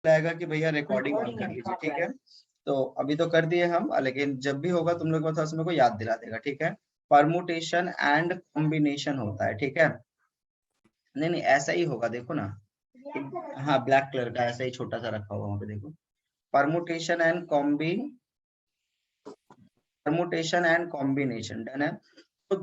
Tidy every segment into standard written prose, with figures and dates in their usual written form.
आएगा कि भैया रिकॉर्डिंग ऑन कर लीजिए, ठीक है। तो अभी तो कर दिए हम, लेकिन जब भी होगा तुम लोग को थोड़ा सा मेरे को याद दिला देगा, ठीक है। परमुटेशन एंड कॉम्बिनेशन होता है, ठीक है। नहीं नहीं ऐसा ही होगा, देखो ना। हाँ ब्लैक कलर का ऐसा ही छोटा सा रखा हुआ वहां पे, देखो। Permutation and permutation and combination, done है। तो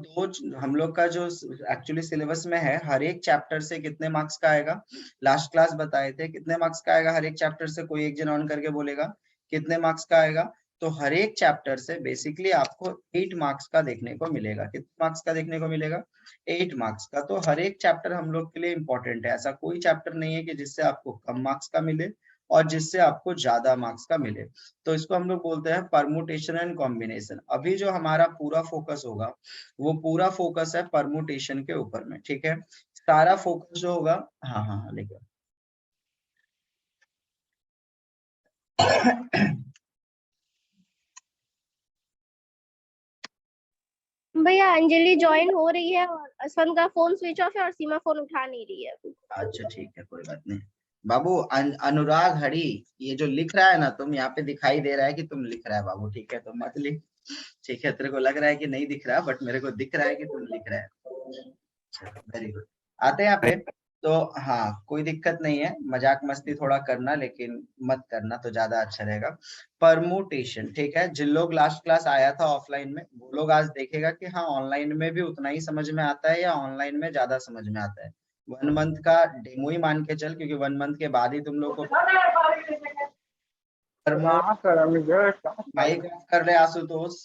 हम लोग का जो एक्चुअली सिलेबस में है, हर एक चैप्टर से कितने मार्क्स का आएगा, लास्ट क्लास बताए थे कितने मार्क्स का आएगा हर एक चैप्टर से, कोई एक जन ऑन करके बोलेगा कितने मार्क्स का आएगा। तो हर एक चैप्टर से बेसिकली आपको 8 मार्क्स का देखने को मिलेगा। कितने मार्क्स का देखने को मिलेगा? 8 मार्क्स का। तो हर एक चैप्टर हम लोग के लिए इंपॉर्टेंट है, ऐसा कोई चैप्टर नहीं है कि जिससे आपको कम मार्क्स का मिले और जिससे आपको ज्यादा मार्क्स का मिले। तो इसको हम लोग बोलते हैं परमुटेशन एंड कॉम्बिनेशन। अभी जो हमारा पूरा फोकस होगा वो पूरा फोकस है परमुटेशन के ऊपर में, ठीक है। सारा फोकस जो होगा, हाँ हाँ हाँ लेकर भैया अंजलि ज्वाइन हो रही है और असम का फोन स्विच ऑफ है और सीमा फोन उठा नहीं रही है अभी। अच्छा ठीक है, कोई बात नहीं। बाबू अनुराग हरी, ये जो लिख रहा है ना तुम, यहाँ पे दिखाई दे रहा है कि तुम लिख रहा है बाबू, ठीक है। तो मत लिख, ठीक है। तेरे को लग रहा है कि नहीं दिख रहा, बट मेरे को दिख रहा है कि तुम लिख रहा है। Very good. आते हैं यहाँ पे। तो हाँ कोई दिक्कत नहीं है, मजाक मस्ती थोड़ा करना, लेकिन मत करना तो ज्यादा अच्छा रहेगा। परमुटेशन, ठीक है। जिन लोग लास्ट क्लास आया था ऑफलाइन में, वो लोग आज देखेगा कि हाँ ऑनलाइन में भी उतना ही समझ में आता है या ऑनलाइन में ज्यादा समझ में आता है। 1 मंथ का डेमो ही मान के चल, क्योंकि 1 मंथ के बाद ही तुम लोग को परमो। माइक ऑफ कर रहे आशुतोष,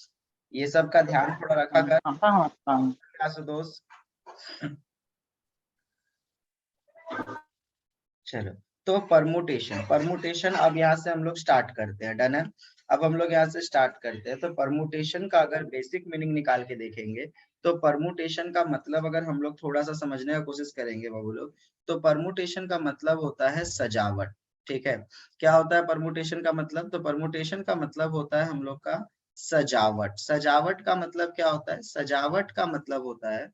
ये सब का ध्यान थोड़ा रखा कर आशुतोष। चलो, तो परमुटेशन, परमुटेशन अब यहाँ से हम लोग स्टार्ट करते हैं, डन है। अब हम लोग यहाँ से स्टार्ट करते हैं। तो परमुटेशन का अगर बेसिक मीनिंग निकाल के देखेंगे, तो परमुटेशन का मतलब अगर हम लोग थोड़ा सा समझने की कोशिश करेंगे बाबू लोग, तो परमुटेशन का मतलब होता है सजावट, ठीक है। क्या होता है परमुटेशन का मतलब? तो परमुटेशन का मतलब होता है हम लोग का सजावट। सजावट का मतलब क्या होता है? सजावट का मतलब होता है,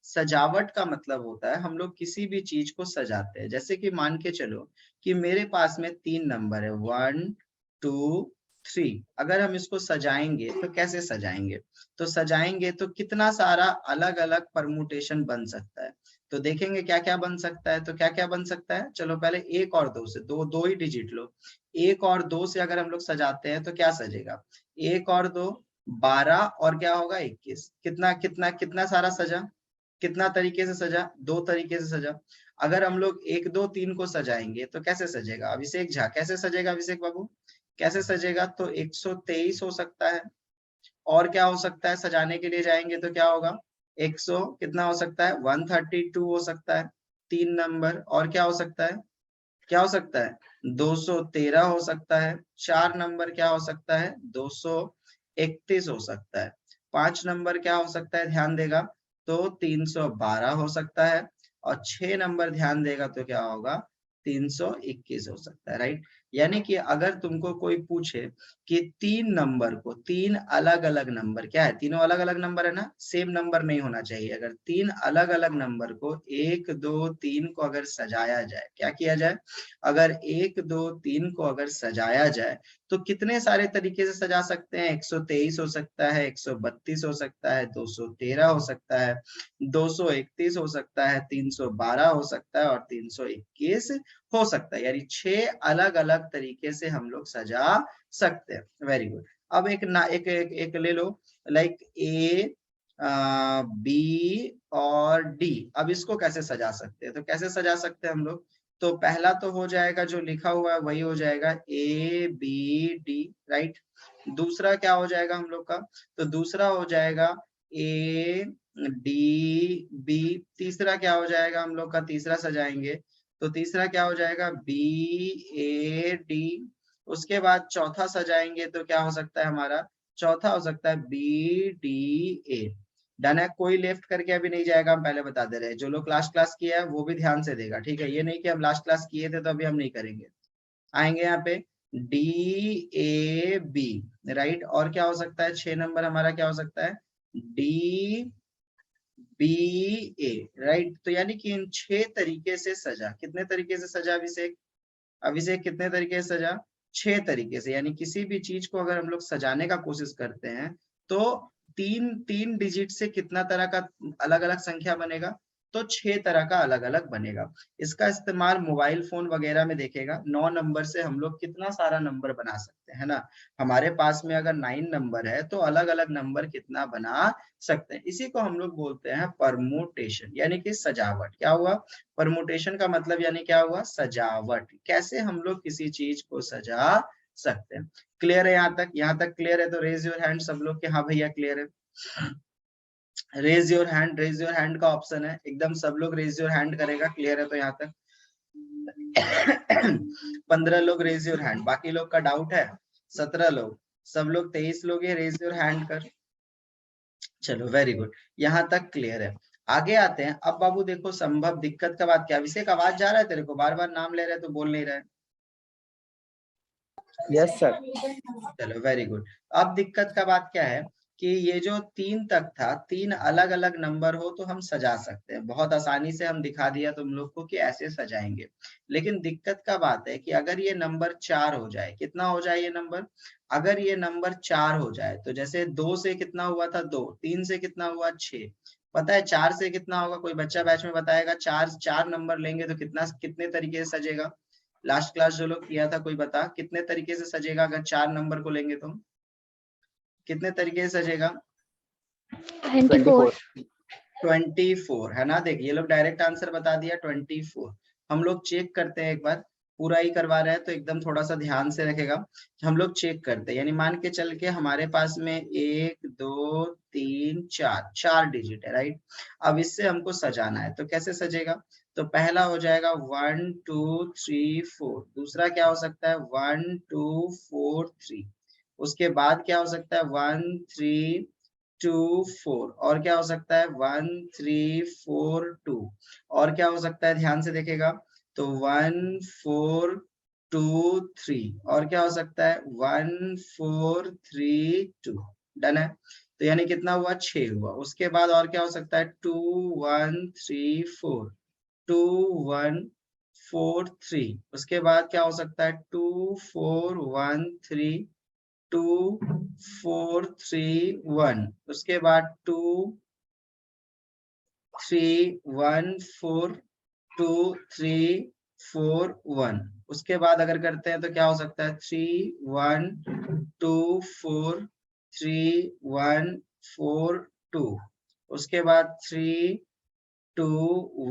सजावट का मतलब होता है हम लोग किसी भी चीज को सजाते हैं। जैसे कि मान के चलो कि मेरे पास में 3 नंबर है, 1 2 3। अगर हम इसको सजाएंगे तो कैसे सजाएंगे? तो सजाएंगे तो कितना सारा अलग अलग परमुटेशन बन सकता है। तो देखेंगे क्या क्या बन सकता है। तो क्या क्या बन सकता है, चलो पहले 1 और 2 से, दो दो ही डिजिट लो। 1 और 2 से अगर हम लोग सजाते हैं तो क्या सजेगा? 1 और 2 12, और क्या होगा 21। कितना कितना कितना सारा सजा, कितना तरीके से सजा? 2 तरीके से सजा। अगर हम लोग 1 2 3 को सजाएंगे तो कैसे सजेगा? अभिषेक झा कैसे सजेगा? अभिषेक बाबू कैसे सजेगा? तो 123 हो सकता है। और क्या हो सकता है? सजाने के लिए जाएंगे तो क्या होगा? 100 कितना हो सकता है? 132 हो सकता है, 3 नंबर। और क्या हो सकता है? क्या हो सकता है? 213 हो सकता है। 4 नंबर क्या हो सकता है? 231 हो सकता है। 5 नंबर क्या हो सकता है? ध्यान देगा तो 312 हो सकता है। और 6 नंबर ध्यान देगा तो क्या होगा? 321 हो सकता है, राइट। यानी कि अगर तुमको कोई पूछे कि 3 नंबर को, 3 अलग अलग नंबर, क्या है? तीनों अलग अलग नंबर है ना, सेम नंबर नहीं होना चाहिए। अगर 3 अलग अलग नंबर को 1 2 3 को अगर सजाया जाए, क्या किया जाए? अगर 1 2 3 को अगर सजाया जाए तो कितने सारे तरीके से सजा सकते हैं? 123 हो सकता है, 132 हो सकता है, 213 हो सकता है, 231 हो सकता है, 312 हो सकता है और 321 हो सकता है। यानी 6 अलग अलग तरीके से हम लोग सजा सकते हैं। Very good. अब एक ना एक ले लो, लाइक ए बी और डी। अब इसको कैसे सजा सकते हैं? तो कैसे सजा सकते हैं हम लोग? तो पहला तो हो जाएगा जो लिखा हुआ है वही हो जाएगा, ए बी डी, राइट। दूसरा क्या हो जाएगा हम लोग का? तो दूसरा हो जाएगा ए डी बी। तीसरा क्या हो जाएगा हम लोग का? तीसरा सजाएंगे तो तीसरा क्या हो जाएगा? B A D. उसके बाद चौथा सजाएंगे तो क्या हो सकता है हमारा? चौथा हो सकता है बी डी ए। डन है। कोई लेफ्ट करके अभी नहीं जाएगा, हम पहले बता दे रहे हैं। जो लोग लास्ट क्लास किया है वो भी ध्यान से देगा, ठीक है। ये नहीं कि हम लास्ट क्लास किए थे तो अभी हम नहीं करेंगे। आएंगे यहाँ पे डी ए बी, राइट। और क्या हो सकता है? 6 नंबर हमारा क्या हो सकता है? डी बी ए, राइट। तो यानी कि इन 6 तरीके से सजा, कितने तरीके से सजा अभिषेक? अब इसे कितने तरीके से सजा, 6 तरीके से। यानी किसी भी चीज को अगर हम लोग सजाने का कोशिश करते हैं तो तीन तीन डिजिट से कितना तरह का अलग अलग संख्या बनेगा, तो 6 तरह का अलग अलग बनेगा। इसका इस्तेमाल मोबाइल फोन वगैरह में देखेगा, 9 नंबर से हम लोग कितना सारा नंबर बना सकते हैं, है ना। हमारे पास में अगर 9 नंबर है तो अलग अलग नंबर कितना बना सकते हैं। इसी को हम लोग बोलते हैं परमुटेशन, यानी कि सजावट। क्या हुआ, परमुटेशन का मतलब यानी क्या हुआ, सजावट। कैसे हम लोग किसी चीज को सजा सकते हैं। क्लियर है यहाँ तक? यहाँ तक क्लियर है तो रेज योर हैंड सब लोग के हाँ भैया क्लियर है। Raise your hand, raise your hand का ऑप्शन है, एकदम सब लोग रेज योर हैंड करेगा। क्लियर है तो यहाँ तक 15 लोग रेज योर हैंड, बाकी लोग का डाउट है 17 लोग, सब लोग 23 लोग ये रेज योर हैंड कर। चलो वेरी गुड, यहाँ तक क्लियर है। आगे आते हैं। अब बाबू देखो, संभव दिक्कत का बात क्या, अभिषेक आवाज जा रहा है तेरे को, बार बार नाम ले रहे तो बोल नहीं रहे। Yes sir. चलो वेरी गुड। अब दिक्कत का बात क्या है कि ये जो 3 तक था, 3 अलग अलग नंबर हो तो हम सजा सकते हैं, बहुत आसानी से हम दिखा दिया तुम लोग को कि ऐसे सजाएंगे। लेकिन दिक्कत का बात है कि अगर ये नंबर 4 हो जाए, कितना हो जाए ये नंबर, अगर ये नंबर 4 हो जाए तो जैसे 2 से कितना हुआ था 2, 3 से कितना हुआ 6, पता है 4 से कितना होगा, कोई बच्चा बैच में बताएगा। 4 नंबर लेंगे तो कितना, कितने तरीके से सजेगा, लास्ट क्लास जो लोग किया था कोई बता कितने तरीके से सजेगा, अगर 4 नंबर को लेंगे तो कितने तरीके से सजेगा। 24। 24 है ना। देख ये लोग डायरेक्ट आंसर बता दिया 24। हम लोग चेक करते हैं एक बार, पूरा ही करवा रहे हैं तो एकदम थोड़ा सा ध्यान से रखेगा। हम लोग चेक करते हैं, यानी मान के चल के हमारे पास में 1 2 3 4 4 डिजिट है, राइट। अब इससे हमको सजाना है तो कैसे सजेगा, तो पहला हो जाएगा 1 2 3 4, दूसरा क्या हो सकता है 1 2 4 3, उसके बाद क्या हो सकता है 1 3 2 4, और क्या हो सकता है 1 3 4 2, और क्या हो सकता है ध्यान से देखेगा तो 1 4 2 3, और क्या हो सकता है 1 4 3 2। डन है। तो यानी कितना हुआ 6 हुआ। उसके बाद और क्या हो सकता है 2 1 3 4, 2 1 4 3, उसके बाद क्या हो सकता है 2 4 1 3 2 4 3 1, उसके बाद 2 3 1 4 2 3 4 1, उसके बाद अगर करते हैं तो क्या हो सकता है 3 1 2 4 3 1 4 2, उसके बाद 3 2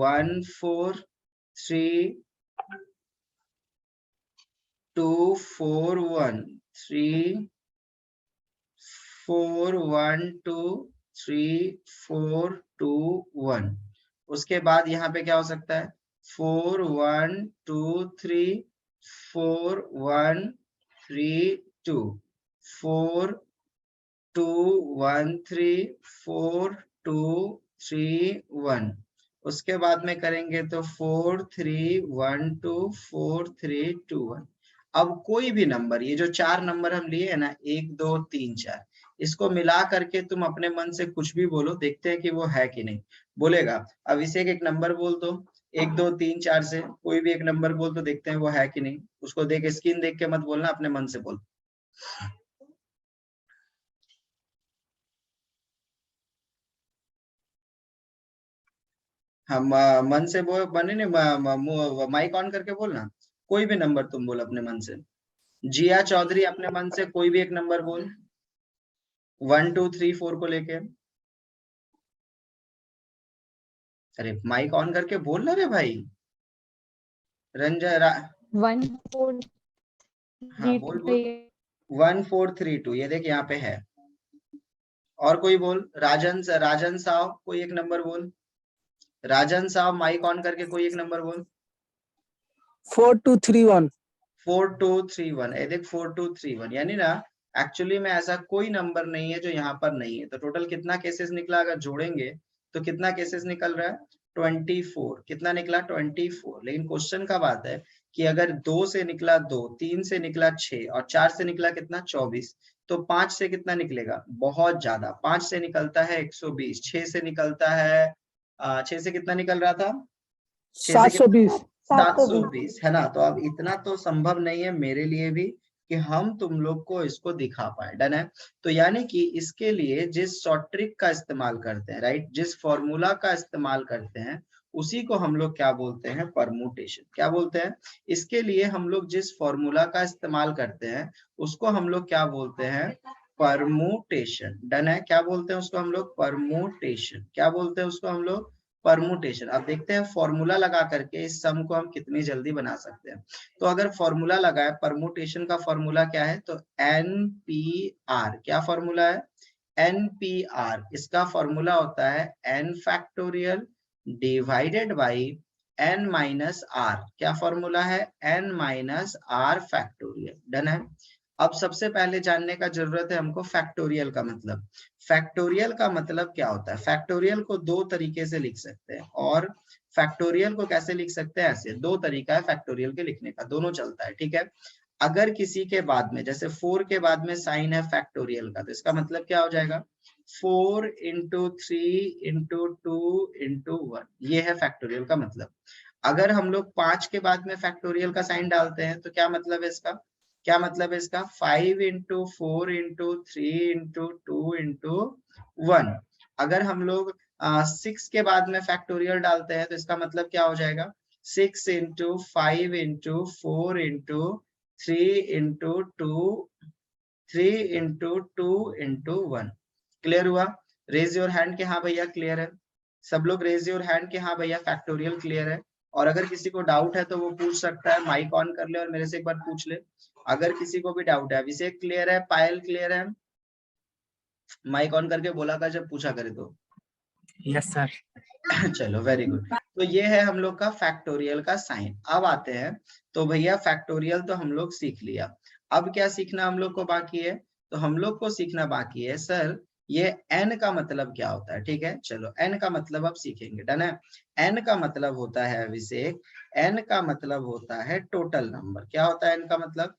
1 4 3 2 4 1 3 4 1 2 3 4 2 1, उसके बाद यहाँ पे क्या हो सकता है 4 1 2 3 4 1 3 2 4 2 1 3 4 2 3 1, उसके बाद में करेंगे तो 4 3 1 2 4 3 2 1। अब कोई भी नंबर, ये जो 4 नंबर हम लिए है ना 1 2 3 4, इसको मिला करके तुम अपने मन से कुछ भी बोलो, देखते हैं कि वो है कि नहीं। बोलेगा अभिषेक एक नंबर बोल दो, 1 2 3 4 से कोई भी एक नंबर बोल दो, देखते हैं वो है कि नहीं। उसको देख, स्क्रीन देख के मत बोलना, अपने मन से बोल। हम मन से बोल बने नहीं, माइक ऑन करके बोलना, कोई भी नंबर तुम बोल अपने मन से। जिया चौधरी अपने मन से कोई भी एक नंबर बोल 1 2 3 4 को लेके। अरे माइक ऑन करके बोल ना रे भाई। रंजन 1 4 हाँ 3 बोल 2 बोल 1 4 3 2, ये देख यहाँ पे है। और कोई बोल, राजन साहब कोई एक नंबर बोल, राजन साहब माइक ऑन करके कोई एक नंबर बोल। 4 2 3 1। 4 2 3 1, ये देख 4 2 3 1, यानी ना एक्चुअली में ऐसा कोई नंबर नहीं है जो यहाँ पर नहीं है। तो टोटल कितना केसेस निकला, अगर जोड़ेंगे तो कितना केसेस निकल रहा है 24। कितना निकला 24। लेकिन क्वेश्चन का बात है कि अगर 2 से निकला 2, 3 से निकला 6 और 4 से निकला कितना 24, तो 5 से कितना निकलेगा, बहुत ज्यादा। 5 से निकलता है 120, 6 से निकलता है 6 से कितना निकल रहा था 6 से 720। 720 है ना। तो अब इतना तो संभव नहीं है मेरे लिए भी कि हम तुम लोग को इसको दिखा पाए। डन है। तो यानी कि इसके लिए जिस शॉर्ट ट्रिक का इस्तेमाल करते हैं, राइट, जिस फॉर्मूला का इस्तेमाल करते हैं, उसी को हम लोग क्या बोलते हैं, परमुटेशन। क्या बोलते हैं? इसके लिए हम लोग जिस फॉर्मूला का इस्तेमाल करते हैं उसको हम लोग क्या बोलते हैं, परमुटेशन। डन है। क्या बोलते हैं उसको हम लोग, परमुटेशन। क्या बोलते हैं उसको हम लोग, परमुटेशन। अब देखते हैं फॉर्मूला लगा करके इस सम को हम कितनी जल्दी बना सकते हैं। तो अगर फॉर्मूला लगाए, परमुटेशन का फॉर्मूला क्या है, तो NPR। क्या फॉर्मूला है, NPR। इसका फॉर्मूला होता है n factorial divided by n minus r। क्या फॉर्मूला है, n minus r factorial. Done है। अब सबसे पहले जानने का जरूरत है हमको फैक्टोरियल का मतलब। फैक्टोरियल का मतलब क्या होता है? फैक्टोरियल को दो तरीके से लिख सकते हैं। और फैक्टोरियल को कैसे लिख सकते हैं? ऐसे दो तरीका है फैक्टोरियल के लिखने का, दोनों चलता है, ठीक है। अगर किसी के बाद में, जैसे 4 के बाद में साइन है फैक्टोरियल का, तो इसका मतलब क्या हो जाएगा, 4 इंटू 3 इंटू 2 इंटू 1। ये है फैक्टोरियल का मतलब। अगर हम लोग 5 के बाद में फैक्टोरियल का साइन डालते हैं तो क्या मतलब है इसका, क्या मतलब है इसका, 5 इंटू 4 इंटू 3 इंटू 2 इंटू 1। अगर हम लोग 6 के बाद में फैक्टोरियल डालते हैं तो इसका मतलब क्या हो जाएगा, 6 into 5 into 4 into 3 into 2, 3 into 2 into 1। Clear हुआ? रेज योर हैंड के हाँ भैया क्लियर है। सब लोग रेज योर हैंड के हाँ भैया फैक्टोरियल क्लियर है। और अगर किसी को डाउट है तो वो पूछ सकता है, माइक ऑन कर ले और मेरे से एक बार पूछ ले अगर किसी को भी डाउट है। अभिषेक क्लियर है, पायल क्लियर है, माइक ऑन करके बोला कर जब पूछा करे तो। Yes sir. चलो वेरी गुड। तो ये है हम लोग का फैक्टोरियल का साइन। अब आते हैं, तो भैया फैक्टोरियल तो हम लोग सीख लिया। अब क्या सीखना हम लोग को बाकी है, तो हम लोग को सीखना बाकी है सर ये n का मतलब क्या होता है। ठीक है, चलो n का मतलब अब सीखेंगे। डन है। n का मतलब होता है अभिषेक, n का मतलब होता है टोटल नंबर। क्या होता है n का मतलब,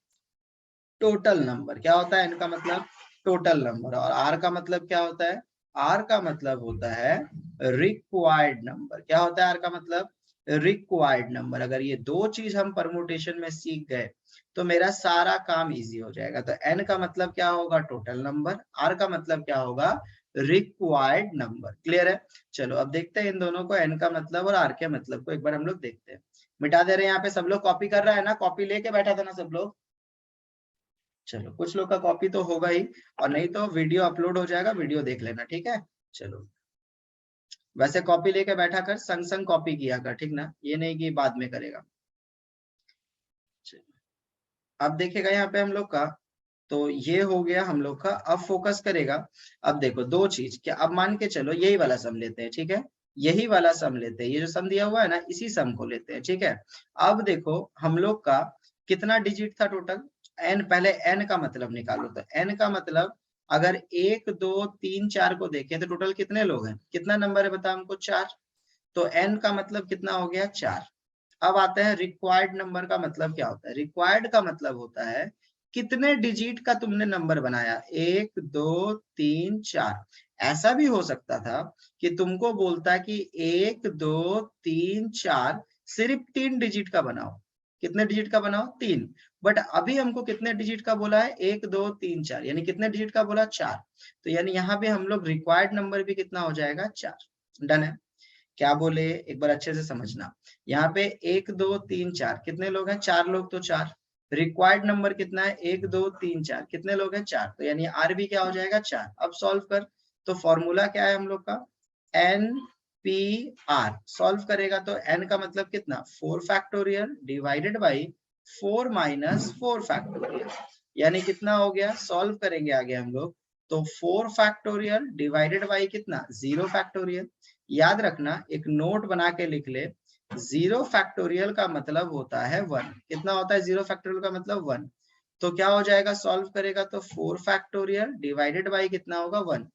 टोटल नंबर। क्या होता है n का मतलब, टोटल नंबर। और r का मतलब क्या होता है, r का मतलब होता है रिक्वायर्ड नंबर। क्या होता है r का मतलब, रिक्वायर्ड नंबर। अगर ये दो चीज हम परमुटेशन में सीख गए तो मेरा सारा काम इजी हो जाएगा। तो n का मतलब क्या होगा, टोटल नंबर, r का मतलब क्या होगा, रिक्वायर्ड नंबर। क्लियर है? चलो अब देखते हैं इन दोनों को, n का मतलब और r के मतलब को एक बार हम लोग देखते हैं। मिटा दे रहे हैं यहाँ पे, सब लोग कॉपी कर रहा है ना, कॉपी लेके बैठा था ना सब लोग। चलो कुछ लोग का कॉपी तो होगा ही, और नहीं तो वीडियो अपलोड हो जाएगा, वीडियो देख लेना, ठीक है। चलो वैसे कॉपी लेके बैठा कर, संग संग कॉपी किया कर, ठीक ना, ये नहीं कि बाद में करेगा। अब देखेगा यहाँ पे हम लोग का, तो ये हो गया हम लोग का। अब फोकस करेगा, अब देखो दो चीज क्या, अब मान के चलो यही वाला सम लेते हैं, ठीक है, यही वाला सम लेते हैं, ये जो सम दिया हुआ है ना इसी सम को लेते हैं, ठीक है। अब देखो हम लोग का कितना डिजिट था टोटल, n। पहले n का मतलब निकालो, तो n का मतलब अगर 1 2 3 4 को देखें तो टोटल कितने लोग हैं, कितना नंबर है बता हमको, 4। तो n का मतलब कितना हो गया, 4। अब आते हैं रिक्वायर्ड नंबर का मतलब क्या होता है। रिक्वायर्ड का मतलब होता है कितने डिजिट का तुमने नंबर बनाया, 1 2 3 4। ऐसा भी हो सकता था कि तुमको बोलता कि 1 2 3 4 सिर्फ 3 डिजिट का बनाओ। कितने डिजिट का बनाओ, 3। बट अभी हमको कितने डिजिट का बोला है, 1 2 3 4, यानी कितने डिजिट का बोला, 4। तो यानी यहाँ पे हम लोग रिक्वायर्ड नंबर भी कितना हो जाएगा, 4। डन है। क्या बोले एक बार अच्छे से समझना, यहाँ पे 1 2 3 4 कितने लोग हैं, 4 लोग, तो 4। रिक्वायर्ड नंबर कितना है, 1 2 3 4 कितने लोग हैं, 4। तो यानी आर भी क्या हो जाएगा, 4। अब सॉल्व कर, तो फॉर्मूला क्या है हम लोग का, एन पी आर। सॉल्व करेगा तो n का मतलब कितना, 4 factorial divided by 4 minus 4 factorial, यानी कितना हो गया। सॉल्व करेंगे आगे हम लोग, तो 4 फैक्टोरियल डिवाइडेड बाई कितना, 0 फैक्टोरियल। याद रखना, एक नोट बना के लिख ले, 0 फैक्टोरियल का मतलब होता है 1। कितना होता है 0 फैक्टोरियल का मतलब, 1। तो क्या हो जाएगा, सॉल्व करेगा तो 4 फैक्टोरियल डिवाइडेड बाई कितना होगा, 1।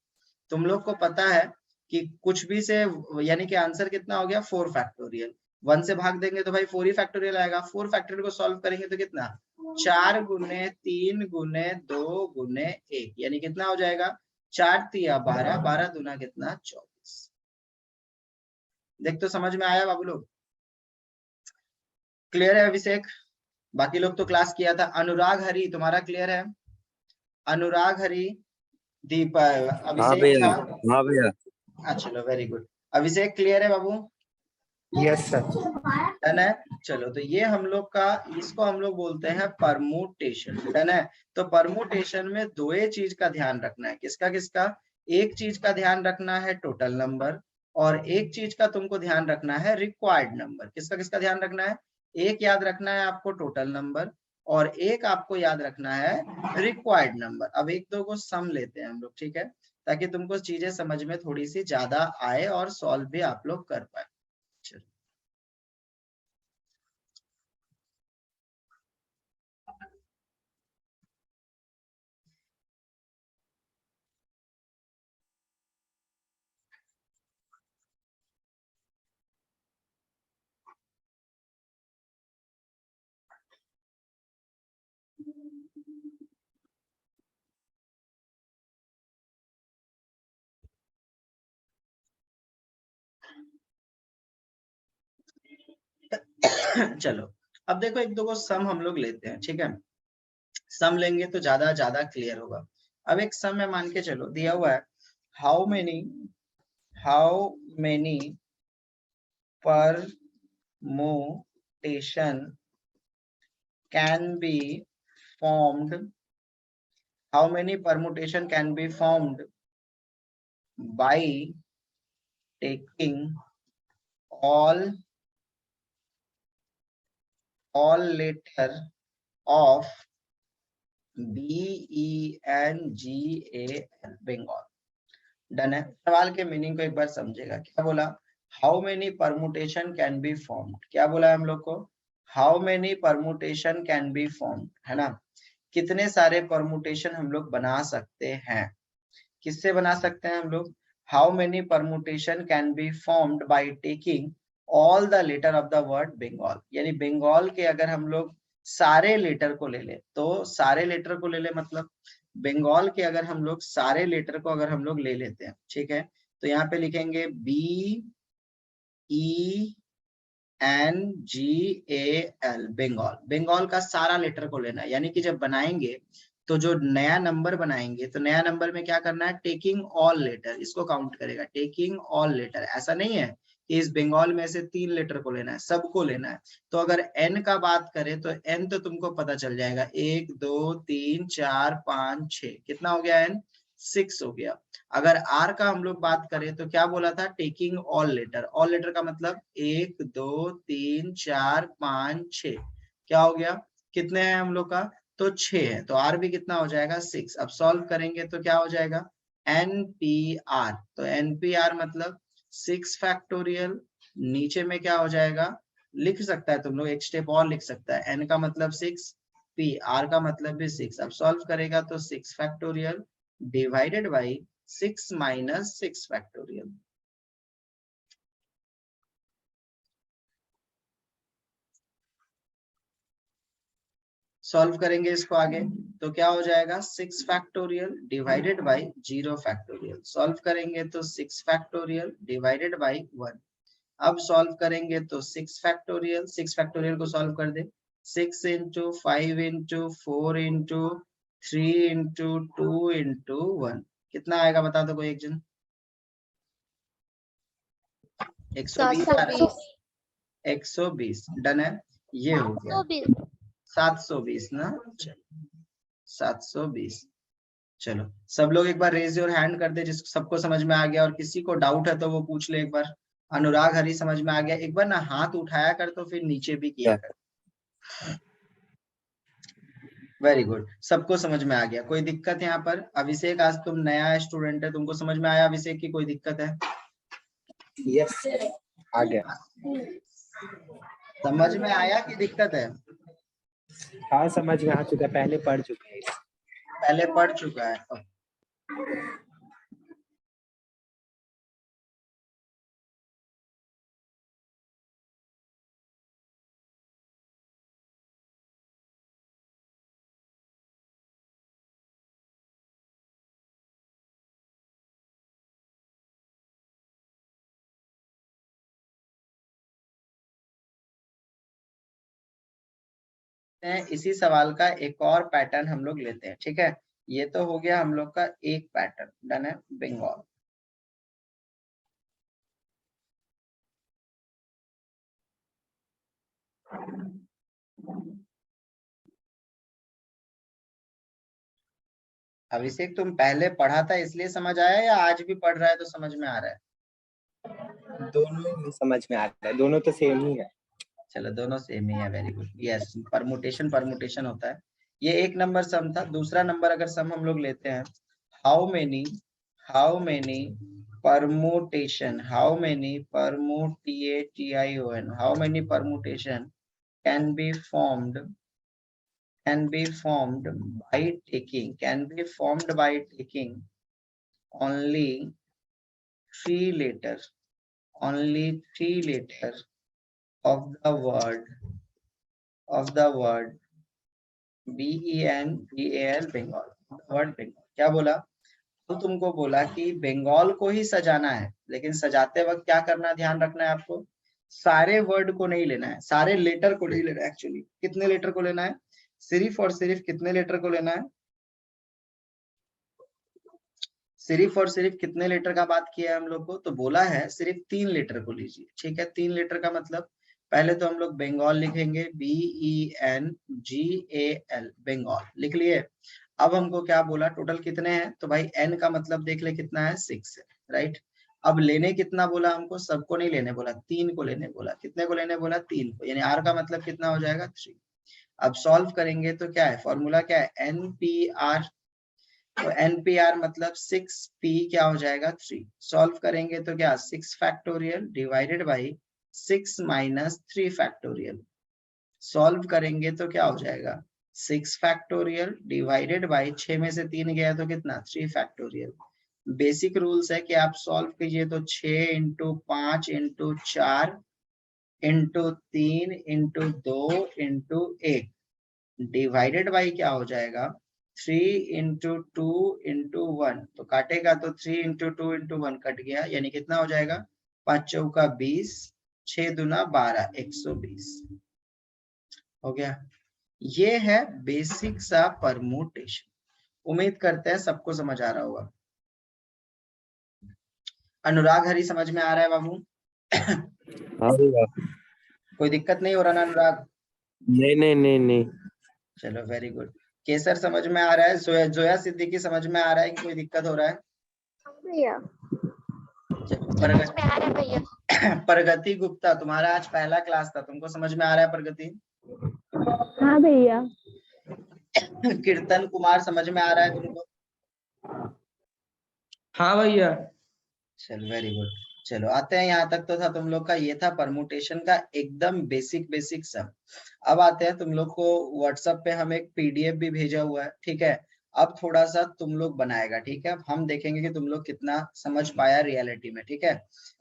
तुम लोग को पता है कि कुछ भी से, यानी कि आंसर कितना हो गया, 4 फैक्टोरियल। 1 से भाग देंगे तो भाई 4 ही फैक्टोरियल आएगा। 4 फैक्टोरियल को सॉल्व करेंगे तो कितना, 4 गुने 3 गुने 2 गुने 1, यानी कितना हो जाएगा, 4 तिया 12, 12 दूना कितना, 24। देख तो समझ में आया बाबू लोग। क्लियर है अभिषेक? बाकी लोग तो क्लास किया था। अनुराग हरि तुम्हारा क्लियर है? अनुराग हरि, दीप, हाँ अभिषेक भैया, था। हाँ भैया। चलो वेरी गुड। अभिषेक क्लियर है बाबू? Yes sir. डन है। चलो तो ये हम लोग का, इसको हम लोग बोलते हैं परमुटेशन। डन है। तो परमुटेशन में दो ही चीज का ध्यान रखना है। किसका किसका? एक चीज का ध्यान रखना है टोटल नंबर, और एक चीज का तुमको ध्यान रखना है रिक्वायर्ड नंबर। किसका किसका ध्यान रखना है? एक याद रखना है आपको टोटल नंबर, और एक आपको याद रखना है रिक्वायर्ड नंबर। अब एक दो को सम लेते हैं हम लोग, ठीक है, ताकि तुमको चीजें समझ में थोड़ी सी ज्यादा आए और सॉल्व भी आप लोग कर पाए। चलो चलो अब देखो, एक दो को सम हम लोग लेते हैं, ठीक है। सम लेंगे तो ज्यादा ज्यादा क्लियर होगा। अब एक सम है, मान के चलो दिया हुआ है, how many permutation can be formed, how many permutation can be formed by taking all letter of BENGAL, Bengal. Done है। सवाल के मीनिंग को एक बार समझेगा। क्या बोला? How many permutation can be formed. क्या बोला है हम लोग को? How many permutation can be formed, है ना। कितने सारे परमुटेशन हम लोग बना सकते हैं। किससे बना सकते हैं हम लोग? How many permutation can be formed by taking all the letter of the word Bengal. यानी बंगाल के अगर हम लोग सारे लेटर को ले ले, तो सारे लेटर को ले ले मतलब बंगाल के अगर हम लोग सारे लेटर को अगर हम लोग ले लेते हैं, ठीक है, तो यहाँ पे लिखेंगे BENGAL, बंगाल। बंगाल का सारा लेटर को लेना है। यानी कि जब बनाएंगे तो जो नया नंबर बनाएंगे, तो नया नंबर में क्या करना है? टेकिंग ऑल लेटर, इसको काउंट करेगा, टेकिंग ऑल लेटर। ऐसा नहीं है कि इस बंगाल में से 3 लेटर को लेना है, सबको लेना है। तो अगर एन का बात करें तो एन तो तुमको पता चल जाएगा, 1 2 3 4 5 6, कितना हो गया? एन 6 हो गया। अगर आर का हम लोग बात करें तो क्या बोला था? Taking all letter. All letter का मतलब 1 2 3 4 5 6, क्या हो गया? कितने हैं हम लोग का? तो 6 है। तो आर भी कितना हो जाएगा? 6। अब सॉल्व करेंगे तो क्या हो जाएगा? NPR। तो NPR मतलब 6 फैक्टोरियल। नीचे में क्या हो जाएगा? लिख सकता है तुम लोग, एक स्टेप और लिख सकता है। N का मतलब 6, P, R का मतलब भी 6। अब सॉल्व करेगा तो 6 factorial divided by 6 minus 6 factorial. Solve करेंगे इसको आगे तो क्या हो जाएगा? 6 factorial divided by 0 factorial. Solve करेंगे तो 6 फैक्टोरियल डिवाइडेड बाई 1। अब सॉल्व करेंगे तो 6 फैक्टोरियल, 6 फैक्टोरियल को सॉल्व कर दे, 6 into 5 into 4 into 3 into 2 into 1, कितना आएगा बता दो कोई एक जन? 120। 120। डन है। ये हो गया 720 ना। 720। चलो सब लोग एक बार रेज योर हैंड कर दे जिसको सबको समझ में आ गया, और किसी को डाउट है तो वो पूछ ले एक बार। अनुराग हरी समझ में आ गया? एक बार ना हाथ उठाया कर, तो फिर नीचे भी किया कर। वेरी गुड, सबको समझ में आ गया। कोई दिक्कत है यहाँ पर? अभिषेक, आज तुम नया स्टूडेंट है, तुमको समझ में आया अभिषेक की कोई दिक्कत है? यस आ गया। समझ में आया कि दिक्कत है? हाँ समझ में आ चुका, पहले पढ़ चुके हैं। पहले पढ़ चुका है। इसी सवाल का एक और पैटर्न हम लोग लेते हैं, ठीक है। ये तो हो गया हम लोग का एक पैटर्न, डन है, बंगाल। अभिषेक तुम पहले पढ़ा था इसलिए समझ आया या आज भी पढ़ रहा है तो समझ में आ रहा है? दोनों ही समझ में आ रहा है, दोनों तो सेम ही है। चलो दोनों सेम ही है, very good. Yes, permutation permutation होता है। ये एक नंबर सम था। दूसरा नंबर अगर सम हम लोग लेते हैं, how many permutation, how many permutation, how many permutation can be formed by taking only 3 letter of the word BENGAL, Bengal, word Bengal. क्या बोला? तो तुमको बोला कि बंगाल को ही सजाना है, लेकिन सजाते वक्त क्या करना, ध्यान रखना है आपको, सारे वर्ड को नहीं लेना है, सारे लेटर को नहीं लेना है। एक्चुअली कितने लेटर को लेना है? सिर्फ और सिर्फ कितने लेटर को लेना है? सिर्फ और सिर्फ कितने लेटर का बात किया है हम लोग को? तो बोला है सिर्फ 3 लेटर को लीजिए, ठीक है। 3 लेटर का मतलब, पहले तो हम लोग बंगाल लिखेंगे, BENGAL, बंगाल लिख लिए। अब हमको क्या बोला, टोटल कितने हैं? तो भाई n का मतलब देख ले कितना है, 6 है, राइट। अब लेने कितना बोला हमको? सबको नहीं लेने बोला, 3 को लेने बोला। कितने को लेने बोला? 3 को, यानी r का मतलब कितना हो जाएगा, 3। अब सॉल्व करेंगे तो क्या है, फॉर्मूला क्या है, NPR। तो NPR मतलब 6p क्या हो जाएगा, 3। सॉल्व करेंगे तो क्या, 6 factorial divided by 6 minus 3 factorial. Solve करेंगे तो क्या हो जाएगा, 6 फैक्टोरियल डिवाइडेड बाई 6 में से 3 गया तो कितना, 3 फैक्टोरियल। बेसिक रूल्स है कि आप सॉल्व कीजिए तो 6 into 5 into 4 into 3 into 2 into 1 divided by क्या हो जाएगा, 3 इंटू 2 इंटू 1। तो काटेगा तो 3 इंटू 2 इंटू 1 कट गया, यानी कितना हो जाएगा, 5 चौका 20, 6 दूना 12, 120 हो गया। ये है बेसिक सा परमुटेशन। उम्मीद करते हैं सबको समझ आ रहा होगा। अनुराग हरी समझ में आ रहा है बाबू? हाँ भैया। कोई दिक्कत नहीं हो रहा ना अनुराग? नहीं नहीं नहीं नहीं। चलो वेरी गुड। केसर समझ में आ रहा है? जोया सिद्दीकी समझ में आ रहा है कि कोई दिक्कत हो रहा है? भैया समझ में आ रहा है भैया। प्रगति गुप्ता, तुम्हारा आज पहला क्लास था, तुमको समझ में आ रहा है प्रगति? हाँ भैया। कीर्तन कुमार समझ में आ रहा है तुमको? हाँ भैया। चलो वेरी गुड। चलो आते हैं, यहाँ तक तो था तुम लोग का, ये था परमुटेशन का एकदम बेसिक सब। अब आते हैं, तुम लोग को व्हाट्सएप पे हम एक PDF भी भेजा हुआ है, ठीक है। अब थोड़ा सा तुम लोग बनाएगा, ठीक है। हम देखेंगे कि तुम लोग कितना समझ पाया रियलिटी में, ठीक है।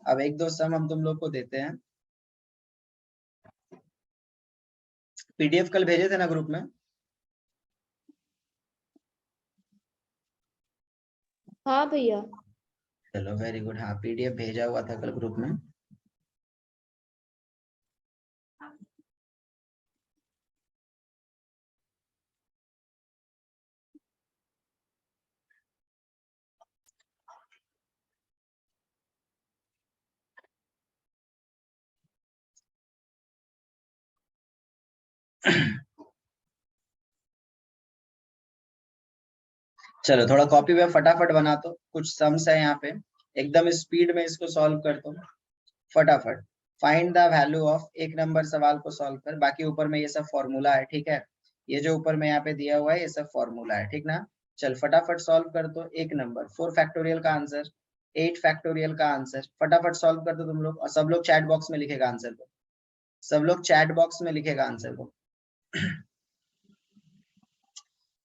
अब एक दो सम हम तुम लोग को देते हैं। PDF कल भेजे थे ना ग्रुप में? हाँ भैया। चलो वेरी गुड। हाँ PDF भेजा हुआ था कल ग्रुप में। चलो थोड़ा कॉपी में फटाफट बना दो, कुछ सम्स है यहाँ पे, एकदम स्पीड में इसको सॉल्व कर दो फटाफट। फाइंड द वैल्यू ऑफ, एक नंबर सवाल को सॉल्व कर, बाकी ऊपर में ये सब फॉर्मूला है, ठीक है। ये जो ऊपर में यहाँ पे दिया हुआ है ये सब फॉर्मूला है, ठीक ना। चल फटाफट सॉल्व कर दो। एक नंबर 4 फैक्टोरियल का आंसर, 8 फैक्टोरियल का आंसर, फटाफट सॉल्व कर दो तुम लोग। और सब लोग चैट बॉक्स में लिखेगा आंसर को, सब लोग चैट बॉक्स में लिखेगा आंसर को।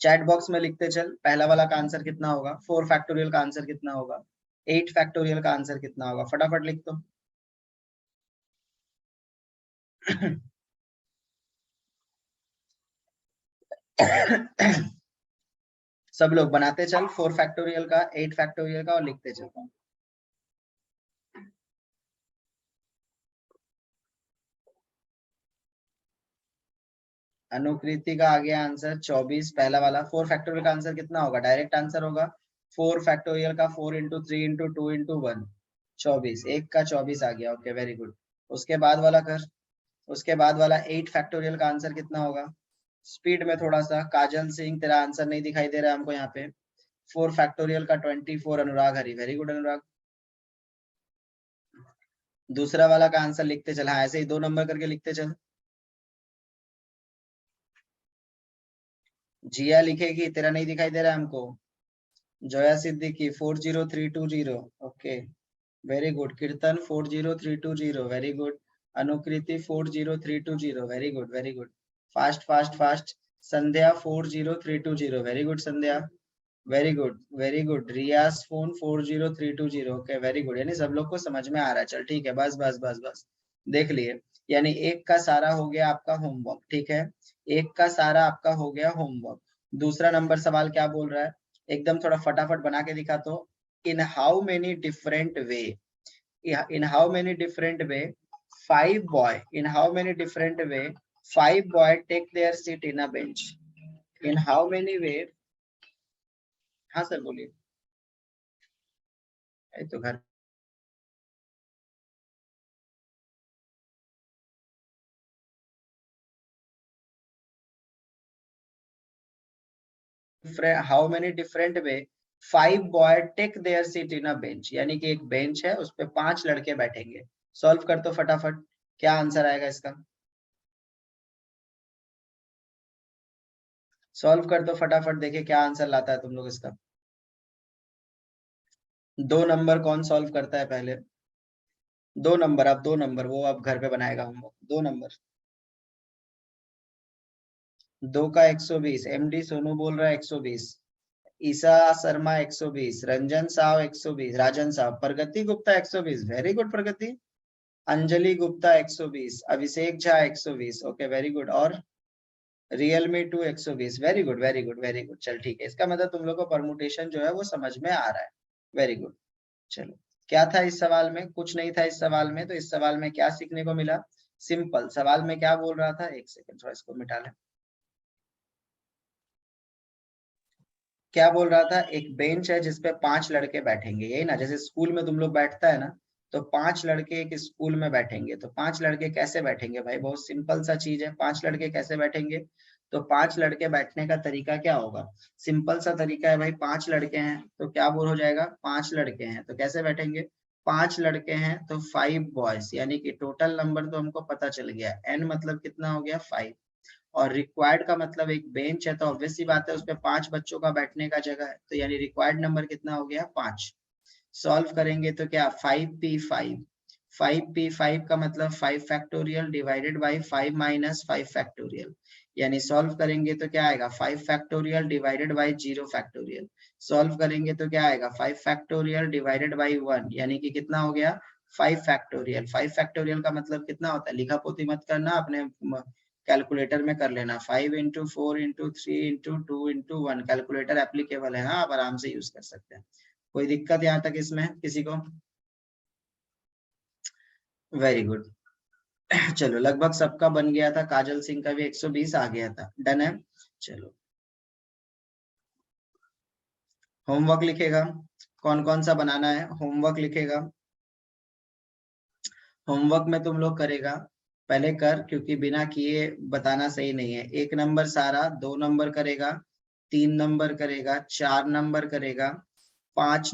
चैट बॉक्स में लिखते चल, पहला वाला का आंसर कितना होगा, 4 फैक्टोरियल का आंसर कितना होगा, 8 फैक्टोरियल का आंसर कितना होगा, फटाफट लिख दो। सब लोग बनाते चल, 4 फैक्टोरियल का, 8 फैक्टोरियल का, और लिखते चल। अनुकृति का आ गया आंसर 24, पहला वाला। 4 फैक्टोरियल का आंसर कितना होगा? डायरेक्ट आंसर होगा 4 फैक्टोरियल का 4 इंटू 3 इंटू 2 इंटू 1, 24। 1 का 24 आ गया। Okay very good. उसके बाद वाला कर। उसके बाद वाला 8 फैक्टोरियल का आंसर कितना होगा? स्पीड में थोड़ा सा। काजल सिंह तेरा आंसर नहीं दिखाई दे रहा है हमको यहाँ पे। 4 फैक्टोरियल का 24। अनुराग हरी, वेरी गुड अनुराग। दूसरा वाला का आंसर लिखते चल। हाँ ऐसे ही 2 नंबर करके लिखते चल। जिया लिखेगी, तेरा नहीं दिखाई दे रहा है हमको। Zoya Siddiqui 40320। Okay very good. Kirtan 40320, very good. Anukriti 40320, very good very good. Fast fast fast. Sandhya 40320, very good Sandhya, very good very good. Riyaz phone 40320। Okay very good. यानी सब लोग को समझ में आ रहा है। चल ठीक है, बस बस बस बस, देख लिए। यानी एक का सारा हो गया आपका होमवर्क, ठीक है, एक का सारा आपका हो गया होमवर्क। दूसरा नंबर सवाल क्या बोल रहा है, एकदम थोड़ा फटाफट बना के दिखा तो। In how many different way, in how many different way 5 boy, in how many different way 5 boy take their seat in a bench, in how many way। हाँ सर बोलिए। तो घर how many different way 5 boy take their seat in a bench, यानी कि एक bench है उस पे 5 लड़के बैठेंगे। सॉल्व कर तो फटाफट, क्या आंसर आएगा इसका? सॉल्व कर तो फटाफट, देखिए क्या आंसर लाता है तुम लोग इसका। 2 नंबर कौन सॉल्व करता है पहले? 2 नंबर, अब 2 नंबर वो अब घर पे बनाएगा होमवर्क। 2 नंबर। 2 का 120। एमडी सोनू बोल रहा है 120। Isa Sharma 120। Ranjan Sao 120। Rajan Sao. Pragati Gupta 120, very good Pragati. Anjali Gupta 120। Abhishek Jha 120। Okay very good. और Realme 2 120, very good very good very good. चल ठीक है, इसका मतलब तुम लोग को परमुटेशन जो है वो समझ में आ रहा है, वेरी गुड। चलो क्या था इस सवाल में? कुछ नहीं था इस सवाल में। तो इस सवाल में क्या सीखने को मिला? सिंपल। सवाल में क्या बोल रहा था, एक सेकंड थोड़ा इसको मिटा लें। क्या बोल रहा था? एक बेंच है जिसपे 5 लड़के बैठेंगे, यही ना, जैसे स्कूल में तुम लोग बैठता है ना, तो 5 लड़के एक स्कूल में बैठेंगे। तो 5 लड़के कैसे बैठेंगे भाई? बहुत सिंपल सा चीज है। 5 लड़के कैसे बैठेंगे? तो 5 लड़के बैठने का तरीका क्या होगा? सिंपल सा तरीका है भाई। 5 लड़के हैं तो क्या बोल हो जाएगा? 5 लड़के हैं तो कैसे बैठेंगे? 5 लड़के हैं तो 5 बॉयज, यानी कि टोटल नंबर तो हमको पता चल गया। एन मतलब कितना हो गया? 5। और रिक्वायर्ड का मतलब एक बेंच है तो ऑब्वियस सी बात है उस पे 5 बच्चों का बैठने का जगह है, तो यानी रिक्वायर्ड नंबर कितना हो गया? 5। सॉल्व करेंगे तो क्या? 5p5। 5p5 का मतलब 5 factorial divided by 5 minus 5 factorial, यानी सॉल्व करेंगे तो क्या आएगा? 5 factorial divided by 0 factorial. Solve करेंगे तो क्या आएगा? 5 फैक्टोरियल डिवाइडेड बाई 1, यानी कि कितना हो गया? 5 फैक्टोरियल। 5 फैक्टोरियल का मतलब कितना होता है? लिखा पोती मत करना, अपने कैलकुलेटर में कर लेना। 5 into 4 into 3 into 2 into 1, calculator applicable है, हाँ आप आराम से यूज कर सकते हैं। कोई दिक्कत यहाँ तक इसमें किसी को? Very good. चलो लगभग सबका बन गया था। काजल सिंह का भी 120 आ गया था। डन है। चलो होमवर्क लिखेगा, कौन कौन सा बनाना है? होमवर्क लिखेगा। होमवर्क में तुम लोग करेगा, पहले कर, क्योंकि बिना किए बताना सही नहीं है। 1 नंबर सारा, 2 नंबर करेगा, 3 नंबर करेगा, 4 नंबर करेगा, 5